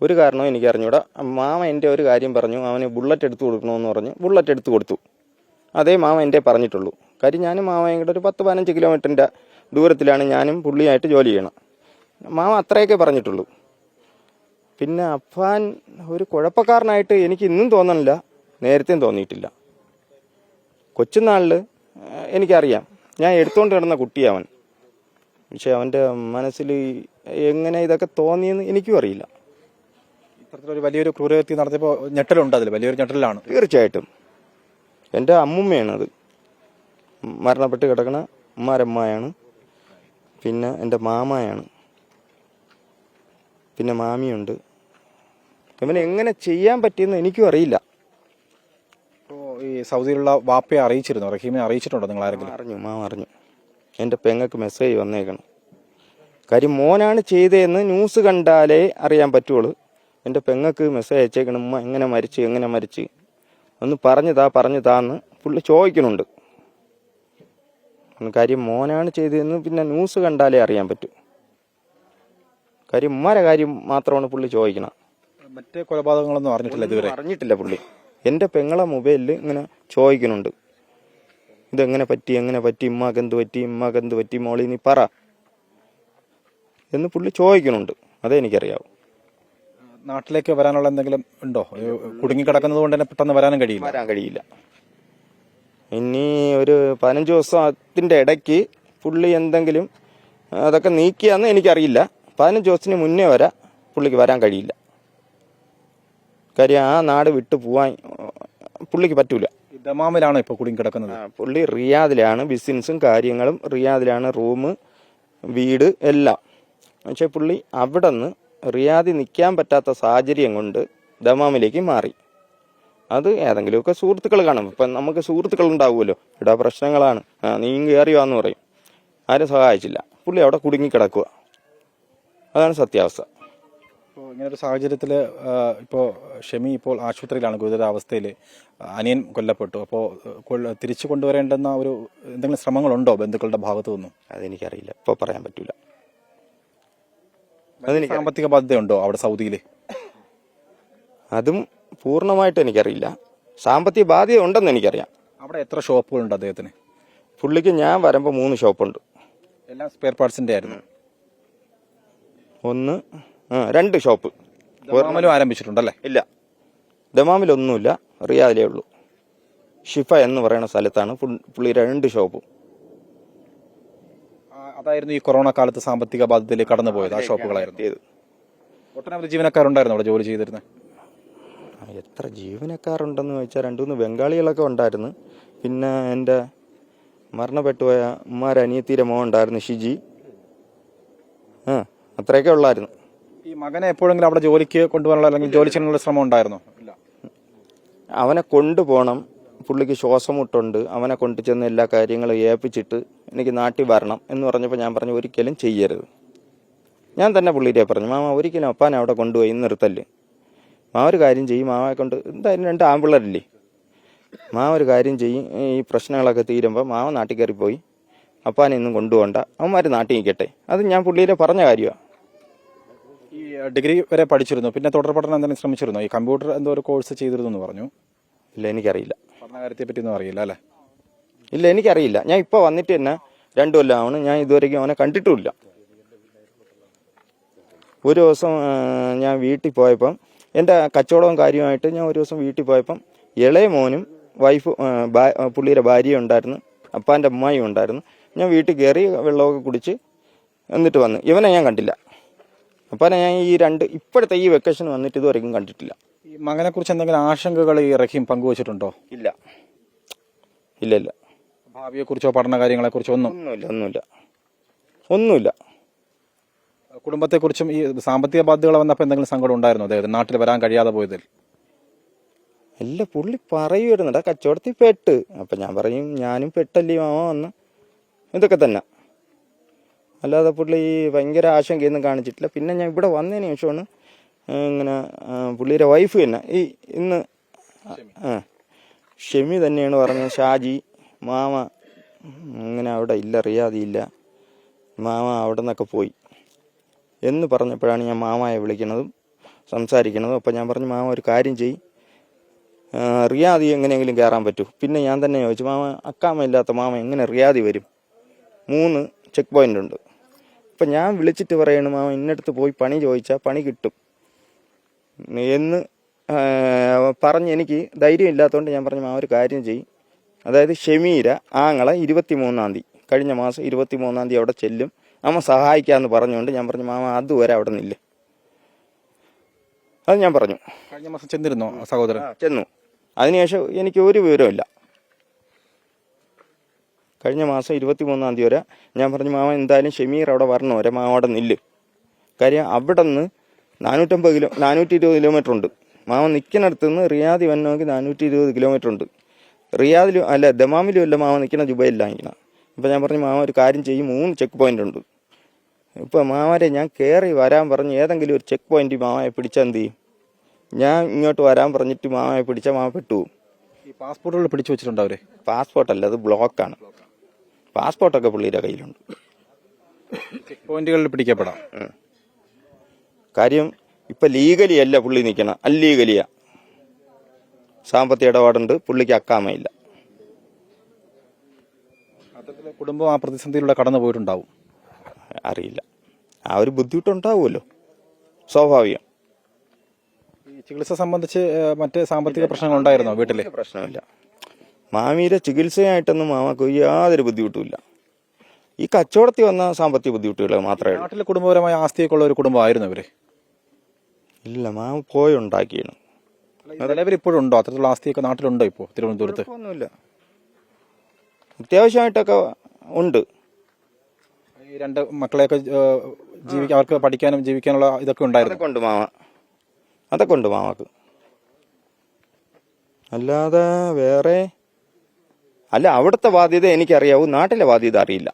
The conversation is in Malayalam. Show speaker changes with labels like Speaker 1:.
Speaker 1: ഒരു കാരണവും എനിക്ക് അറിഞ്ഞൂടാ. മാമ എൻ്റെ ഒരു കാര്യം പറഞ്ഞു, അവന് ബുള്ളറ്റ് എടുത്തു കൊടുക്കണമെന്ന് പറഞ്ഞു. ബുള്ളറ്റ് എടുത്തു കൊടുത്തു. അതേ മാമ എൻ്റെ പറഞ്ഞിട്ടുള്ളൂ. കാര്യം ഞാനും മാമയും കൂടെ ഒരു 10-15 കിലോമീറ്ററിൻ്റെ ദൂരത്തിലാണ് ഞാനും പുള്ളിയായിട്ട് ജോലി ചെയ്യണം. മാമ അത്രയൊക്കെ പറഞ്ഞിട്ടുള്ളൂ. പിന്നെ അപ്പാൻ ഒരു കുഴപ്പക്കാരനായിട്ട് എനിക്ക് ഇന്നും തോന്നണില്ല, നേരത്തെയും തോന്നിയിട്ടില്ല. കൊച്ചുനാളിൽ എനിക്കറിയാം, ഞാൻ എടുത്തുകൊണ്ട് കിടന്ന കുട്ടിയവൻ. പക്ഷെ അവൻ്റെ മനസ്സിൽ എങ്ങനെ ഇതൊക്കെ തോന്നിയെന്ന് എനിക്കും അറിയില്ല.
Speaker 2: ഇത്തരത്തിലൊരു വലിയൊരു ക്രൂരവ്യക്തി നടത്തിയപ്പോൾ ഞെട്ടലുണ്ട്, അതിൽ വലിയൊരു ഞെട്ടലാണ്.
Speaker 1: തീർച്ചയായിട്ടും എൻ്റെ അമ്മുമ്മയാണത്. മരണപ്പെട്ട് കിടക്കണ ഉമ്മാരമ്മയാണ്. പിന്നെ എൻ്റെ മാമയാണ്. പിന്നെ മാമിയുണ്ട്. ഇവനെ എങ്ങനെ ചെയ്യാൻ പറ്റിയെന്ന് എനിക്കും അറിയില്ല.
Speaker 2: ഇപ്പോൾ ഈ സൗദിയിലുള്ള വാപ്പയെ അറിയിച്ചിരുന്നോ, റഹീമിനെ അറിയിച്ചിട്ടുണ്ടോ നിങ്ങൾ ആരെങ്കിലും?
Speaker 1: അറിഞ്ഞു, മാമ അറിഞ്ഞു. എൻ്റെ പെങ്ങൾക്ക് മെസ്സേജ് വന്നേക്കണം. കാര്യം മോനാണ് ചെയ്തതെന്ന് ന്യൂസ് കണ്ടാലേ അറിയാൻ പറ്റുള്ളൂ. എൻ്റെ പെങ്ങൾക്ക് മെസ്സേജ് അയച്ചേക്കണം, ഉമ്മ എങ്ങനെ മരിച്ച് ഒന്ന് പറഞ്ഞു താന്ന് പുള്ളി ചോദിക്കുന്നുണ്ട്. കാര്യം മോനാണ് ചെയ്തതെന്ന് പിന്നെ ന്യൂസ് കണ്ടാലേ അറിയാൻ പറ്റൂ. കാര്യം ഉമ്മാരെ കാര്യം മാത്രമാണ് പുള്ളി ചോദിക്കണം.
Speaker 2: മറ്റേ കൊലപാതകങ്ങളൊന്നും അറിഞ്ഞിട്ടില്ല ഇതുവരെ?
Speaker 1: അറിഞ്ഞിട്ടില്ല പുള്ളി. എൻ്റെ പെങ്ങളെ മൊബൈലിൽ ഇങ്ങനെ ചോദിക്കുന്നുണ്ട്, ഇതെങ്ങനെ പറ്റി, ഇമ്മാക്കെന്ത് പറ്റി മോളി നീ പറ എന്ന് പുള്ളി ചോദിക്കുന്നുണ്ട്. അതേ എനിക്കറിയാവൂ.
Speaker 2: നാട്ടിലേക്ക് വരാനുള്ള എന്തെങ്കിലും ഉണ്ടോ? കുടുങ്ങിക്കിടക്കുന്നത് കൊണ്ട് തന്നെ പെട്ടെന്ന് വരാൻ കഴിയില്ല.
Speaker 1: ഇനി ഒരു 15 ദിവസത്തിൻ്റെ ഇടയ്ക്ക് പുള്ളി എന്തെങ്കിലും അതൊക്കെ നീക്കിയാന്ന് എനിക്കറിയില്ല. 15 ദിവസത്തിന് മുന്നേ പുള്ളിക്ക് വരാൻ കഴിയില്ല. കാര്യം ആ നാട് വിട്ടു പോവാൻ പുള്ളിക്ക് പറ്റൂല.
Speaker 2: ദമാമിലാണ് ഇപ്പോൾ കുടുങ്ങിക്കിടക്കുന്നത്.
Speaker 1: പുള്ളി റിയാദിലാണ്, ബിസിനസ്സും കാര്യങ്ങളും റിയാദിലാണ്, റൂം വീട് എല്ലാം. പക്ഷെ പുള്ളി അവിടെ നിന്ന് റിയാദിൽ നിൽക്കാൻ പറ്റാത്ത സാഹചര്യം കൊണ്ട് ദമാമിലേക്ക് മാറി. അത് ഏതെങ്കിലുമൊക്കെ സുഹൃത്തുക്കൾ കാണും. ഇപ്പം നമുക്ക് സുഹൃത്തുക്കൾ ഉണ്ടാവുമല്ലോ, ഇവിടെ പ്രശ്നങ്ങളാണ്, നീ കയറിയാന്ന് പറയും. ആരും സഹായിച്ചില്ല. പുള്ളി അവിടെ കുടുങ്ങിക്കിടക്കുക. അതാണ് സത്യാവസ്ഥ.
Speaker 2: ഇപ്പോൾ ഇങ്ങനൊരു സാഹചര്യത്തിൽ ഇപ്പോൾ ഷെമി ഇപ്പോൾ ആശുപത്രിയിലാണ് ഗുരുതരാവസ്ഥയിൽ. അനിയൻ കൊല്ലപ്പെട്ടു. അപ്പോൾ തിരിച്ചു കൊണ്ടുവരേണ്ടെന്ന ഒരു എന്തെങ്കിലും ശ്രമങ്ങളുണ്ടോ ബന്ധുക്കളുടെ ഭാഗത്തു നിന്നും?
Speaker 1: അതെനിക്കറിയില്ല, ഇപ്പോൾ പറയാൻ പറ്റൂല.
Speaker 2: സാമ്പത്തിക ബാധ്യതയുണ്ടോ അവിടെ സൗദിയിൽ?
Speaker 1: അതും പൂർണ്ണമായിട്ട് എനിക്കറിയില്ല. സാമ്പത്തിക ബാധ്യത ഉണ്ടെന്ന് എനിക്കറിയാം.
Speaker 2: അവിടെ എത്ര ഷോപ്പുകളുണ്ട് അദ്ദേഹത്തിന്?
Speaker 1: പുള്ളിക്ക് ഞാൻ വരുമ്പോൾ 3 ഷോപ്പുണ്ട്.
Speaker 2: എല്ലാം സ്പെയർ പാർട്സിന്റെ ആയിരുന്നു.
Speaker 1: 2 ഷോപ്പ്
Speaker 2: ദമാമിലും ആരംഭിച്ചിട്ടുണ്ടല്ലേ?
Speaker 1: ഇല്ല, ദമാമിലൊന്നുമില്ല, റിയാദിലേ ഉള്ളൂ. ഷിഫ എന്ന് പറയുന്ന സ്ഥലത്താണ് പുള്ളി 2 ഷോപ്പും.
Speaker 2: അതായിരുന്നു ഈ കൊറോണ കാലത്ത് സാമ്പത്തിക ബാധ്യതയിലേക്ക് കടന്നുപോയത്. ആ ഷോപ്പുകളായിരുന്നു. ഒട്ടനവധി ജീവനക്കാരുണ്ടായിരുന്നു അവിടെ ജോലി ചെയ്തിരുന്നത്.
Speaker 1: എത്ര ജീവനക്കാരുണ്ടെന്ന് ചോദിച്ചാൽ 2-3 ബംഗാളികളൊക്കെ ഉണ്ടായിരുന്നു. പിന്നെ എൻ്റെ മരണപ്പെട്ടുപോയ ഉമ്മാരനിയത്തിയുടെ മോൻ ഉണ്ടായിരുന്നു, ഷിജി. അത്രയൊക്കെ ഉള്ളായിരുന്നു.
Speaker 2: ഈ മകനെ എപ്പോഴെങ്കിലും അവിടെ ജോലിക്ക് കൊണ്ടുപോകാനുള്ള അല്ലെങ്കിൽ ജോലി ചെയ്യാനുള്ള ശ്രമം ഉണ്ടായിരുന്നോ? ഇല്ല.
Speaker 1: അവനെ കൊണ്ടുപോകണം, പുള്ളിക്ക് ശ്വാസമുട്ടുണ്ട്, അവനെ കൊണ്ടു ചെന്ന് എല്ലാ കാര്യങ്ങളും ഏൽപ്പിച്ചിട്ട് എനിക്ക് നാട്ടിൽ വരണം എന്ന് പറഞ്ഞപ്പോൾ ഞാൻ പറഞ്ഞു, ഒരിക്കലും ചെയ്യരുത്. ഞാൻ തന്നെ പുള്ളിയെ പറഞ്ഞു, മാമ ഒരിക്കലും അപ്പാനെ അവിടെ കൊണ്ടുപോയി നിർത്തല്ലേ. മാമ ഒരു കാര്യം ചെയ്യും, മാമയെ കൊണ്ട് എന്തായാലും 2 ആൺപിള്ളേരില്ലേ, മാമ ഒരു കാര്യം ചെയ്യും, ഈ പ്രശ്നങ്ങളൊക്കെ തീരുമ്പോൾ മാമ നാട്ടിൽ കയറിപ്പോയി അപ്പാനെ ഒന്നും കൊണ്ടുപോകണ്ട, അവന്മാർ നാട്ടിൽ നിൽക്കട്ടെ. അത് ഞാൻ പുള്ളിയെ പറഞ്ഞ കാര്യമാണ്.
Speaker 2: ഈ ഡിഗ്രി വരെ പഠിച്ചിരുന്നു, പിന്നെ തുടർ പഠനം എന്തെങ്കിലും ശ്രമിച്ചിരുന്നോ? ഈ കമ്പ്യൂട്ടർ എന്തോ ഒരു കോഴ്സ് ചെയ്തിരുന്നു എന്ന് പറഞ്ഞു.
Speaker 1: ഇല്ല, എനിക്കറിയില്ല.
Speaker 2: പഠന കാര്യത്തെ പറ്റിയൊന്നും അറിയില്ല അല്ലേ?
Speaker 1: ഇല്ല, എനിക്കറിയില്ല. ഞാൻ ഇപ്പോൾ വന്നിട്ട് തന്നെ 2 കൊല്ലമാണ്. ഞാൻ ഇതുവരെയ്ക്കും അവനെ കണ്ടിട്ടുമില്ല. ഒരു ദിവസം ഞാൻ വീട്ടിൽ പോയപ്പം, എൻ്റെ കച്ചവടവും കാര്യമായിട്ട് ഞാൻ ഒരു ദിവസം വീട്ടിൽ പോയപ്പം ഇളയ മോനും വൈഫ് പുള്ളിയുടെ ഭാര്യയും ഉണ്ടായിരുന്നു, അപ്പാൻ്റെ അമ്മായും ഉണ്ടായിരുന്നു. ഞാൻ വീട്ടിൽ കയറി വെള്ളമൊക്കെ കുടിച്ച് എന്നിട്ട് വന്ന് ഇവനെ ഞാൻ കണ്ടില്ല. അപ്പാനെ ഞാൻ ഇപ്പോഴത്തെ ഈ വെക്കേഷൻ വന്നിട്ട് ഇതുവരെയും കണ്ടിട്ടില്ല.
Speaker 2: ഈ മകനെ കുറിച്ച് എന്തെങ്കിലും ആശങ്കകൾ ഈ റഹീം പങ്കുവച്ചിട്ടുണ്ടോ?
Speaker 1: ഇല്ല ഇല്ല ഇല്ല.
Speaker 2: ഭാവിയെക്കുറിച്ചോ പഠന കാര്യങ്ങളെക്കുറിച്ചോ
Speaker 1: ഒന്നുമില്ല.
Speaker 2: കുടുംബത്തെക്കുറിച്ചും ഈ സാമ്പത്തിക ബാധ്യതകൾ വന്നപ്പോൾ എന്തെങ്കിലും സങ്കടം ഉണ്ടായിരുന്നോ അദ്ദേഹത്തിന് നാട്ടിൽ വരാൻ കഴിയാതെ പോയതിൽ?
Speaker 1: അല്ല, പുള്ളി പറയുമായിരുന്നുണ്ട് കച്ചവടത്തിൽ പെട്ട്. അപ്പം ഞാൻ പറയും, ഞാനും പെട്ടല്ലേ മാമ വന്ന്, ഇതൊക്കെ തന്നെ. അല്ലാതെ പുള്ളി ഭയങ്കര ആശങ്കയൊന്നും കാണിച്ചിട്ടില്ല. പിന്നെ ഞാൻ ഇവിടെ വന്നതിന് ശേഷമാണ് ഇങ്ങനെ പുള്ളിയുടെ വൈഫ് തന്നെ ഇന്ന് ഷെമി തന്നെയാണ് പറഞ്ഞത്, ഷാജി മാമ അങ്ങനെ അവിടെ ഇല്ല, റിയാദില്ല, മാമ അവിടെ നിന്നൊക്കെ പോയി എന്ന് പറഞ്ഞപ്പോഴാണ് ഞാൻ മാമയെ വിളിക്കുന്നതും സംസാരിക്കണത്. അപ്പോൾ ഞാൻ പറഞ്ഞു മാമ ഒരു കാര്യം ചെയ്യും, റിയാദി എങ്ങനെയെങ്കിലും കയറാൻ പറ്റൂ. പിന്നെ ഞാൻ തന്നെ ചോദിച്ചു, മാമ അക്കാമ ഇല്ലാത്ത മാമ എങ്ങനെ റിയാദി വരും? 3 ചെക്ക് പോയിൻ്റ് ഉണ്ട്. അപ്പം ഞാൻ വിളിച്ചിട്ട് പറയണു, മാമ ഇന്നടുത്ത് പോയി പണി ചോദിച്ചാൽ പണി കിട്ടും എന്ന് പറഞ്ഞ് എനിക്ക് ധൈര്യം ഇല്ലാത്തതുകൊണ്ട് ഞാൻ പറഞ്ഞു, മാമ ഒരു കാര്യം ചെയ്യും, അതായത് ഷമീര ആങ്ങളെ 23-ാം തീയതി, കഴിഞ്ഞ മാസം 23-ാം തീയതി അവിടെ ചെല്ലും, അമ്മ സഹായിക്കാമെന്ന് പറഞ്ഞുകൊണ്ട് ഞാൻ പറഞ്ഞു, മാമ അതുവരെ അവിടെ നിന്നില്ല. അത് ഞാൻ പറഞ്ഞു.
Speaker 2: കഴിഞ്ഞ മാസം ചെന്നിരുന്നോ സഹോദരൻ?
Speaker 1: ചെന്നു. അതിനുശേഷം എനിക്ക് ഒരു വിവരമില്ല. കഴിഞ്ഞ മാസം 23-ാം തീയതി വരെ ഞാൻ പറഞ്ഞു, മാമ എന്തായാലും ഷമീർ അവിടെ വരണം വരെ മാമ അവിടെ നില്ല്. കാര്യം അവിടെ നിന്ന് 420 കിലോമീറ്റർ ഉണ്ട്. മാമ നിൽക്കുന്നിടത്ത് നിന്ന് റിയാദി വരണമെങ്കിൽ 420 കിലോമീറ്റർ ഉണ്ട്. റിയാദിലും അല്ല ദമാമിലും അല്ല മാമ നിൽക്കുന്ന, ജുബൈലിലാണ് നിൽക്കണം. ഇപ്പം ഞാൻ പറഞ്ഞു, മാമ ഒരു കാര്യം ചെയ്യും, 3 ചെക്ക് പോയിൻ്റ് ഉണ്ട്. ഇപ്പം മാമരെ ഞാൻ കയറി വരാൻ പറഞ്ഞ് ഏതെങ്കിലും ഒരു ചെക്ക് പോയിന്റ് മാമയെ പിടിച്ചാൽ എന്ത് ചെയ്യും? ഞാൻ ഇങ്ങോട്ട് വരാൻ പറഞ്ഞിട്ട് മാമയെ പിടിച്ചാൽ മാമ പെട്ടുപോകും.
Speaker 2: ഈ പാസ്പോർട്ടുകൾ പിടിച്ചു വെച്ചിട്ടുണ്ടോ അവര്?
Speaker 1: പാസ്പോർട്ടല്ല, അത് ബ്ലോക്കാണ്. പാസ്പോർട്ടൊക്കെ പുള്ളിയുടെ കയ്യിലുണ്ട്.
Speaker 2: ചെക്ക് പോയിന്റുകളിൽ പിടിക്കപ്പെടാം.
Speaker 1: കാര്യം ഇപ്പം ലീഗലി അല്ല പുള്ളി നിൽക്കണം, അല്ലീഗലിയാ. സാമ്പത്തിക ഇടപാടുണ്ട്, പുള്ളിക്ക് അക്കാമയില്ല.
Speaker 2: അത്തരത്തിലെ കുടുംബം ആ പ്രതിസന്ധിയിലൂടെ കടന്നു പോയിട്ടുണ്ടാവും.
Speaker 1: അറിയില്ല, ആ ഒരു ബുദ്ധിമുട്ടുണ്ടാവുമല്ലോ, സ്വാഭാവികം.
Speaker 2: ഈ ചികിത്സ സംബന്ധിച്ച് മറ്റ് സാമ്പത്തിക പ്രശ്നങ്ങൾ ഉണ്ടായിരുന്നോ വീട്ടില്?
Speaker 1: പ്രശ്നമില്ല. മാമിയുടെ ചികിത്സയായിട്ടൊന്നും മാമക്ക് യാതൊരു ബുദ്ധിമുട്ടുമില്ല. ഈ കച്ചവടത്തിൽ വന്ന സാമ്പത്തിക ബുദ്ധിമുട്ടുകൾ മാത്രമേ ഉള്ളൂ.
Speaker 2: നാട്ടിലെ കുടുംബപരമായ ആസ്തിയൊക്കെ ഉള്ള ഒരു കുടുംബമായിരുന്നു ഇവര്?
Speaker 1: ഇല്ല, മാമ പോയി ഉണ്ടാക്കിയാണ്.
Speaker 2: നിലവിൽ ഇപ്പോഴും ഉണ്ടോ അത്തരത്തിലുള്ള ആസ്തിയൊക്കെ നാട്ടിലുണ്ടോ ഇപ്പോൾ തിരുവനന്തപുരത്ത്?
Speaker 1: ഒന്നുമില്ല, അത്യാവശ്യമായിട്ടൊക്കെ ഉണ്ട്.
Speaker 2: ഈ 2 മക്കളെയൊക്കെ അവർക്ക് പഠിക്കാനും ജീവിക്കാനുള്ള ഇതൊക്കെ ഉണ്ടായിരുന്നു?
Speaker 1: അതൊക്കെ ഉണ്ട് മാമ, അതൊക്കെ ഉണ്ട് മാമക്ക്. അല്ലാതെ വേറെ അല്ല, അവിടുത്തെ ബാധ്യത എനിക്കറിയാവൂ, നാട്ടിലെ ബാധ്യത അറിയില്ല.